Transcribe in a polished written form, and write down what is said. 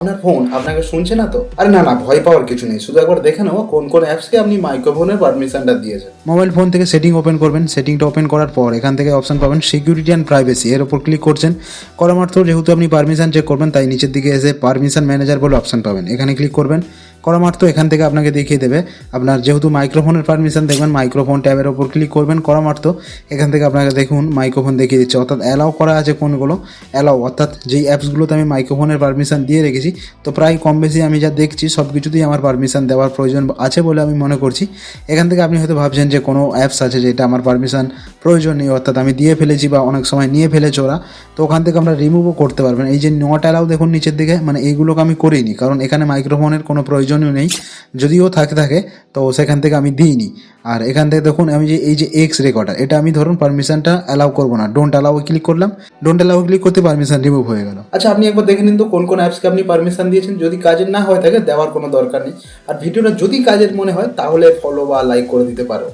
আপনার ফোন আপনাকে শুনছে না তো? আরে না ভয় পাওয়ার কিছু নেই, শুধু একবার দেখে নেবো কোন কোন অ্যাপসকে আপনি মাইক্রোফোনের পারমিশনটা দিয়েছেন। মোবাইল ফোন থেকে সেটিং ওপেন করবেন, সেটিংটা ওপেন করার পর এখান থেকে অপশন পাবেন সিকিউরিটি অ্যান্ড প্রাইভেসি, এর উপর ক্লিক করছেন। করা মাত্র যেহেতু আপনি পারমিশন চেক করবেন তাই নিচের দিকে এসে পারমিশন ম্যানেজার বলে অপশন পাবেন, এখানে ক্লিক করবেন। করা মাত্র এখান থেকে আপনাকে দেখিয়ে দেবে আপনার যেহেতু মাইক্রোফোনের পারমিশন দেখবেন মাইক্রোফোন ট্যাবের ওপর ক্লিক করবেন। করা মাত্র এখান থেকে আপনাকে দেখুন মাইক্রোফোন দেখিয়ে দিচ্ছে, অর্থাৎ অ্যালাউ করা আছে কোনগুলো, অ্যালাউ অর্থাৎ যেই অ্যাপসগুলোতে আমি মাইক্রোফোনের পারমিশন দিয়ে রেখেছি তো প্রায় কম বেশি আমি যা দেখছি সব কিছুতেই আমার পারমিশন দেওয়ার প্রয়োজন আছে বলে আমি মনে করছি। এখান থেকে আপনি হয়তো ভাবছেন যে কোনো অ্যাপস আছে যেটা আমার পারমিশন প্রয়োজন নেই, অর্থাৎ আমি দিয়ে ফেলেছি বা অনেক সময় নিয়ে ফেলেছে ওরা, তো ওখান থেকে আমরা রিমুভও করতে পারবেন। এই যে নট অ্যালাউ দেখুন নিচের দিকে, মানে এইগুলোকে আমি করিনি কারণ এখানে মাইক্রোফোনের কোনো প্রয়োজনই নেই, যদিও থাকে তো সেখান থেকে আমি দিইনি। আর এখান থেকে দেখুন আমি যে এই যে এক্স রেকর্ডার, এটা আমি ধরুন পারমিশনটা অ্যালাউ করবো না, ডোন্ট অ্যালাউ ক্লিক করলাম, ডোন্ট অ্যালাউ ক্লিক করতে পারমিশন রিমুভ হয়ে গেল। আচ্ছা আপনি একবার দেখে নিন তো কোন কোন অ্যাপসকে আপনি পারমিশন দিয়েছেন, যদি কাজের না হয়ে থাকে দেওয়ার কোনো দরকার নেই। আর ভিডিওটা যদি কাজের মনে হয় তাহলে ফলো বা লাইক করে দিতে পারো।